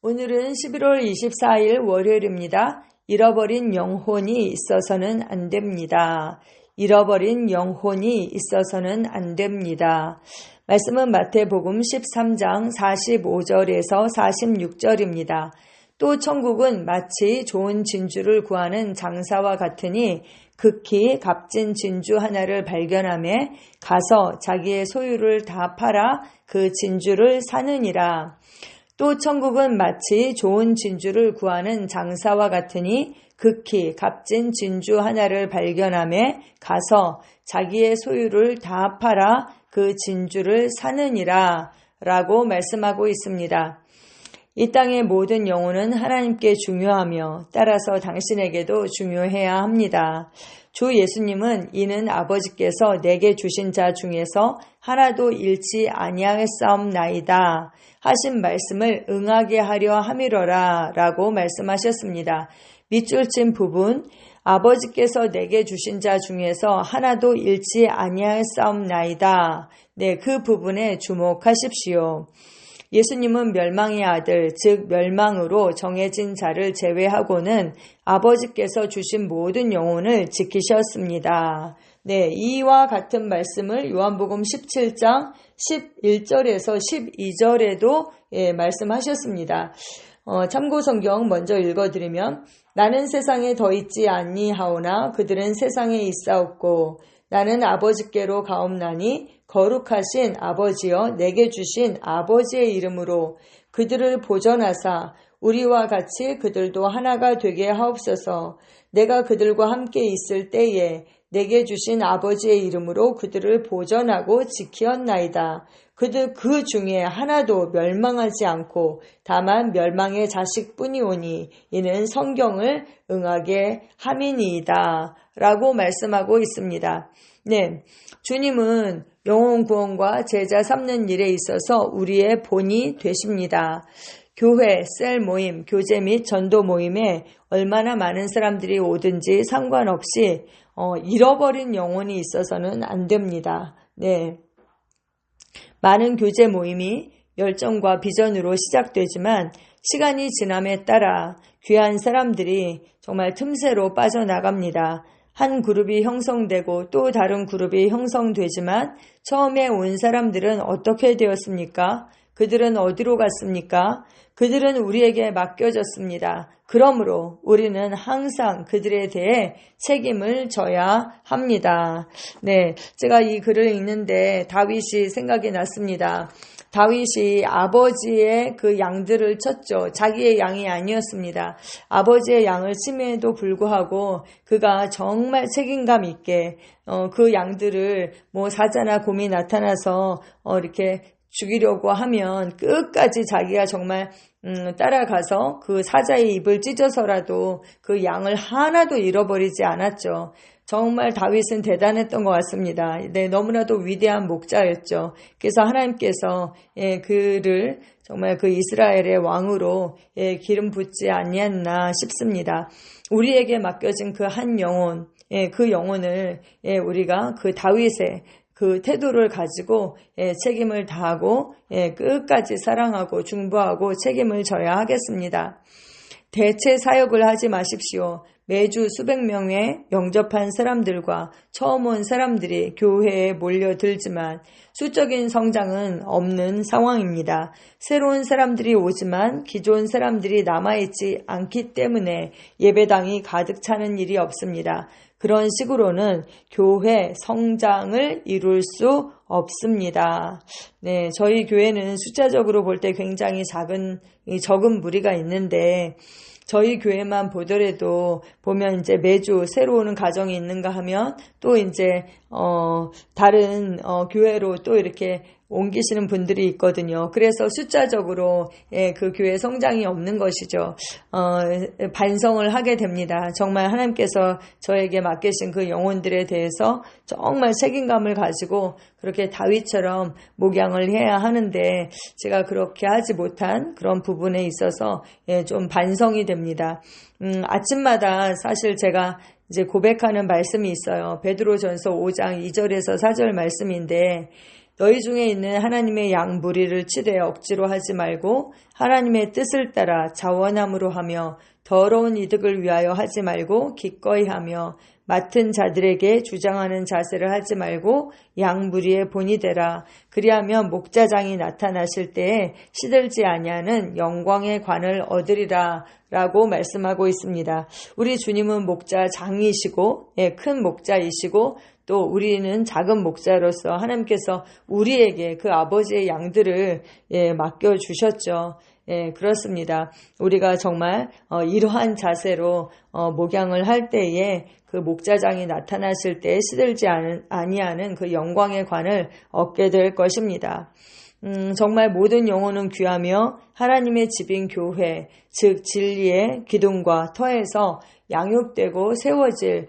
오늘은 11월 24일 월요일입니다. 잃어버린 영혼이 있어서는 안 됩니다. 잃어버린 영혼이 있어서는 안 됩니다. 말씀은 마태복음 13장 45절에서 46절입니다. 또 천국은 마치 좋은 진주를 구하는 장사와 같으니 극히 값진 진주 하나를 발견하매 가서 자기의 소유를 다 팔아 그 진주를 사느니라. 또 천국은 마치 좋은 진주를 구하는 장사와 같으니 극히 값진 진주 하나를 발견하매 가서 자기의 소유를 다 팔아 그 진주를 사느니라 라고 말씀하고 있습니다. 이 땅의 모든 영혼은 하나님께 중요하며 따라서 당신에게도 중요해야 합니다. 주 예수님은 이는 아버지께서 내게 주신 자 중에서 하나도 잃지 아니하겠사옵나이다 하신 말씀을 응하게 하려 함이러라 라고 말씀하셨습니다. 밑줄 친 부분, 아버지께서 내게 주신 자 중에서 하나도 잃지 아니하겠사옵나이다. 네, 그 부분에 주목하십시오. 예수님은 멸망의 아들, 즉 멸망으로 정해진 자를 제외하고는 아버지께서 주신 모든 영혼을 지키셨습니다. 네, 이와 같은 말씀을 요한복음 17장 11절에서 12절에도 말씀하셨습니다. 참고 성경 먼저 읽어드리면 나는 세상에 더 있지 아니하오나 그들은 세상에 있사옵고 나는 아버지께로 가옵나니 거룩하신 아버지여 내게 주신 아버지의 이름으로 그들을 보전하사 우리와 같이 그들도 하나가 되게 하옵소서. 내가 그들과 함께 있을 때에 내게 주신 아버지의 이름으로 그들을 보전하고 지키었나이다. 그들 그 중에 하나도 멸망하지 않고 다만 멸망의 자식뿐이오니 이는 성경을 응하게 함이니이다 라고 말씀하고 있습니다. 네, 주님은 영혼 구원과 제자 삼는 일에 있어서 우리의 본이 되십니다. 교회, 셀 모임, 교제 및 전도 모임에 얼마나 많은 사람들이 오든지 상관없이 잃어버린 영혼이 있어서는 안 됩니다. 네, 많은 교제 모임이 열정과 비전으로 시작되지만 시간이 지남에 따라 귀한 사람들이 정말 틈새로 빠져나갑니다. 한 그룹이 형성되고 또 다른 그룹이 형성되지만 처음에 온 사람들은 어떻게 되었습니까? 그들은 어디로 갔습니까? 그들은 우리에게 맡겨졌습니다. 그러므로 우리는 항상 그들에 대해 책임을 져야 합니다. 네, 제가 이 글을 읽는데 다윗이 생각이 났습니다. 다윗이 아버지의 그 양들을 쳤죠. 자기의 양이 아니었습니다. 아버지의 양을 침해에도 불구하고 그가 정말 책임감 있게 그 양들을 사자나 곰이 나타나서 이렇게 죽이려고 하면 끝까지 자기가 정말 따라가서 그 사자의 입을 찢어서라도 그 양을 하나도 잃어버리지 않았죠. 정말 다윗은 대단했던 것 같습니다. 네, 너무나도 위대한 목자였죠. 그래서 하나님께서 그를 정말 그 이스라엘의 왕으로 기름 붓지 아니했나 싶습니다. 우리에게 맡겨진 그 한 영혼, 그 영혼을 우리가 그 다윗의 그 태도를 가지고 책임을 다하고 끝까지 사랑하고 중보하고 책임을 져야 하겠습니다. 대체 사역을 하지 마십시오. 매주 수백 명의 영접한 사람들과 처음 온 사람들이 교회에 몰려들지만 수적인 성장은 없는 상황입니다. 새로운 사람들이 오지만 기존 사람들이 남아있지 않기 때문에 예배당이 가득 차는 일이 없습니다. 그런 식으로는 교회 성장을 이룰 수 없습니다. 네, 저희 교회는 숫자적으로 볼 때 굉장히 적은 무리가 있는데 저희 교회만 보더라도 보면 이제 매주 새로 오는 가정이 있는가 하면 또 이제 다른 교회로 또 이렇게 옮기시는 분들이 있거든요. 그래서 숫자적으로 그 교회 성장이 없는 것이죠. 반성을 하게 됩니다. 정말 하나님께서 저에게 맡기신 그 영혼들에 대해서 정말 책임감을 가지고 그렇게 다윗처럼 목양을 해야 하는데 제가 그렇게 하지 못한 그런 부분에 있어서 좀 반성이 됩니다. 아침마다 사실 제가 이제 고백하는 말씀이 있어요. 베드로전서 5장 2절에서 4절 말씀인데 너희 중에 있는 하나님의 양 무리를 치되 억지로 하지 말고 하나님의 뜻을 따라 자원함으로 하며 더러운 이득을 위하여 하지 말고 기꺼이 하며 맡은 자들에게 주장하는 자세를 하지 말고 양 무리의 본이 되라. 그리하면 목자장이 나타나실 때에 시들지 아니하는 영광의 관을 얻으리라 라고 말씀하고 있습니다. 우리 주님은 목자장이시고 큰 목자이시고 또 우리는 작은 목자로서 하나님께서 우리에게 그 아버지의 양들을 맡겨주셨죠. 그렇습니다. 우리가 정말 이러한 자세로 목양을 할 때에 그 목자장이 나타났을 때 시들지 아니하는 그 영광의 관을 얻게 될 것입니다. 정말 모든 영혼은 귀하며 하나님의 집인 교회, 즉 진리의 기둥과 터에서 양육되고 세워질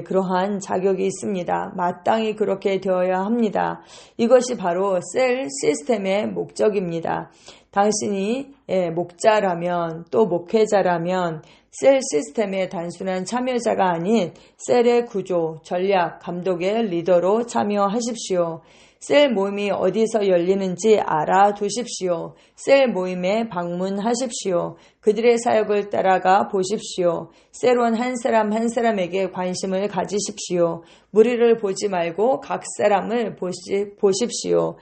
그러한 자격이 있습니다. 마땅히 그렇게 되어야 합니다. 이것이 바로 셀 시스템의 목적입니다. 당신이 목자라면 또 목회자라면 셀 시스템의 단순한 참여자가 아닌 셀의 구조, 전략, 감독의 리더로 참여하십시오. 셀 모임이 어디서 열리는지 알아두십시오. 셀 모임에 방문하십시오. 그들의 사역을 따라가 보십시오. 셀원 한 사람 한 사람에게 관심을 가지십시오. 무리를 보지 말고 각 사람을 보십시오.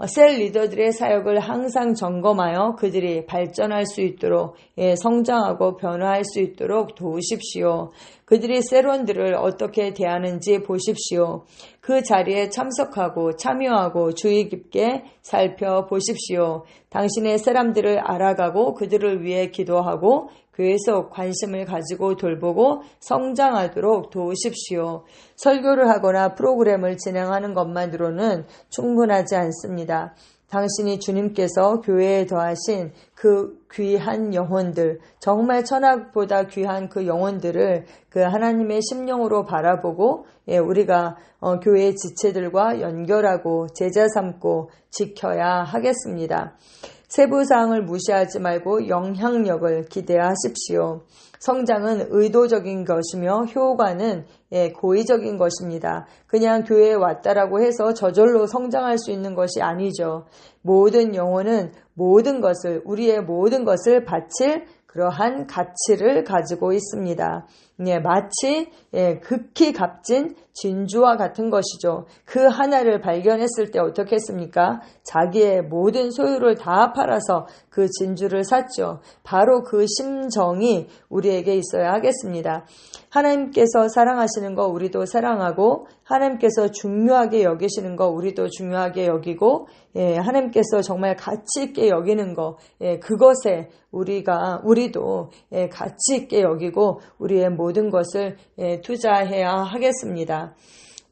셀 리더들의 사역을 항상 점검하여 그들이 발전할 수 있도록 성장하고 변화할 수 있도록 도우십시오. 그들이 셀원들을 어떻게 대하는지 보십시오. 그 자리에 참석하고 참여하고 주의 깊게 살펴보십시오. 당신의 사람들을 알아가고 그들을 위해 기도하고 교회 속 관심을 가지고 돌보고 성장하도록 도우십시오. 설교를 하거나 프로그램을 진행하는 것만으로는 충분하지 않습니다. 당신이 주님께서 교회에 더하신 그 귀한 영혼들, 정말 천하보다 귀한 그 영혼들을 그 하나님의 심령으로 바라보고 우리가 교회의 지체들과 연결하고 제자 삼고 지켜야 하겠습니다. 세부사항을 무시하지 말고 영향력을 기대하십시오. 성장은 의도적인 것이며 효과는 고의적인 것입니다. 그냥 교회에 왔다라고 해서 저절로 성장할 수 있는 것이 아니죠. 모든 영혼은 모든 것을, 우리의 모든 것을 바칠 그러한 가치를 가지고 있습니다. 마치 극히 값진 진주와 같은 것이죠. 그 하나를 발견했을 때 어떻게 했습니까? 자기의 모든 소유를 다 팔아서 그 진주를 샀죠. 바로 그 심정이 우리에게 있어야 하겠습니다. 하나님께서 사랑하시는 거 우리도 사랑하고 하나님께서 중요하게 여기시는 거 우리도 중요하게 여기고 하나님께서 정말 가치 있게 여기는 거 그것에 우리도 가치 있게 여기고 우리의 모든 것을 투자해야 하겠습니다.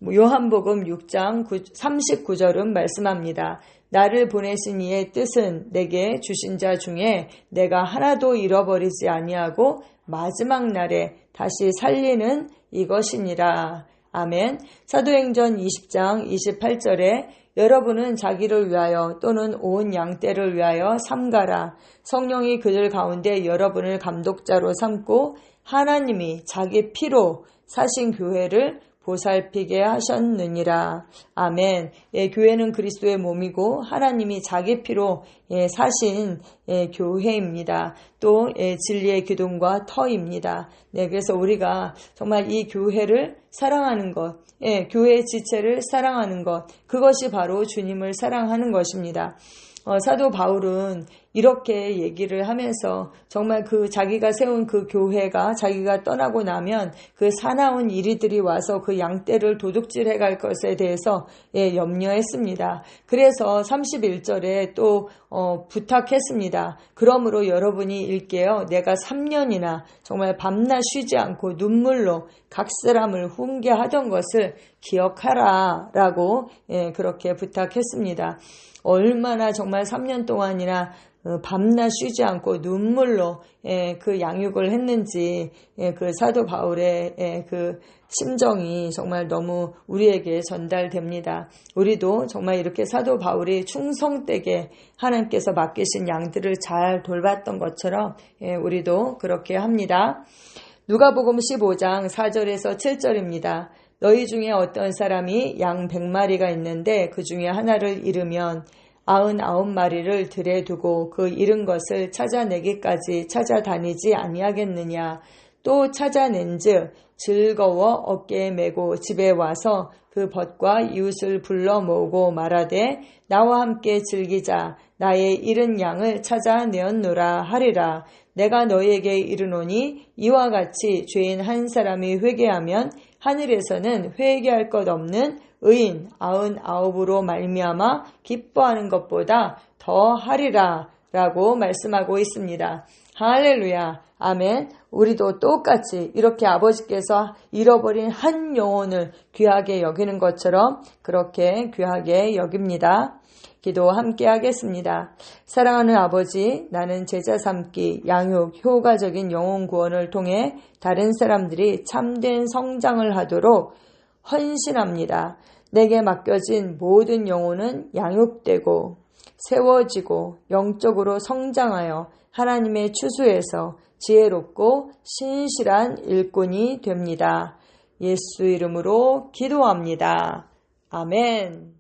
요한복음 6장 39절은 말씀합니다. 나를 보내신 이의 뜻은 내게 주신 자 중에 내가 하나도 잃어버리지 아니하고 마지막 날에 다시 살리는 이것이니라. 아멘. 사도행전 20장 28절에 여러분은 자기를 위하여 또는 온 양떼를 위하여 삼가라. 성령이 그들 가운데 여러분을 감독자로 삼고 하나님이 자기 피로 사신 교회를 보살피게 하셨느니라. 아멘. 교회는 그리스도의 몸이고 하나님이 자기 피로 사신 교회입니다. 또 진리의 기둥과 터입니다. 그래서 우리가 정말 이 교회를 사랑하는 것, 교회의 지체를 사랑하는 것, 그것이 바로 주님을 사랑하는 것입니다. 사도 바울은 이렇게 얘기를 하면서 정말 그 자기가 세운 그 교회가 자기가 떠나고 나면 그 사나운 이리들이 와서 그 양떼를 도둑질해 갈 것에 대해서 염려했습니다. 그래서 31절에 또 부탁했습니다. 그러므로 여러분이 읽게요. 내가 3년이나 정말 밤낮 쉬지 않고 눈물로 각 사람을 훈계하던 것을 기억하라 라고 그렇게 부탁했습니다. 얼마나 정말 3년 동안이나 밤낮 쉬지 않고 눈물로 그 양육을 했는지 그 사도 바울의 그 심정이 정말 너무 우리에게 전달됩니다. 우리도 정말 이렇게 사도 바울이 충성되게 하나님께서 맡기신 양들을 잘 돌봤던 것처럼 우리도 그렇게 합니다. 누가복음 15장 4절에서 7절입니다. 너희 중에 어떤 사람이 양 100마리가 있는데 그 중에 하나를 잃으면 99마리를 들에 두고 그 잃은 것을 찾아내기까지 찾아다니지 아니하겠느냐. 또 찾아낸즉 즐거워 어깨에 메고 집에 와서 그 벗과 이웃을 불러 모으고 말하되 나와 함께 즐기자. 나의 잃은 양을 찾아내었노라 하리라. 내가 너희에게 이르노니 이와 같이 죄인 한 사람이 회개하면 하늘에서는 회개할 것 없는 의인 99으로 말미암아 기뻐하는 것보다 더 하리라 라고 말씀하고 있습니다. 할렐루야. 아멘. 우리도 똑같이 이렇게 아버지께서 잃어버린 한 영혼을 귀하게 여기는 것처럼 그렇게 귀하게 여깁니다. 기도 함께 하겠습니다. 사랑하는 아버지, 나는 제자 삼기, 양육, 효과적인 영혼 구원을 통해 다른 사람들이 참된 성장을 하도록 헌신합니다. 내게 맡겨진 모든 영혼은 양육되고 세워지고 영적으로 성장하여 하나님의 추수에서 지혜롭고 신실한 일꾼이 됩니다. 예수 이름으로 기도합니다. 아멘.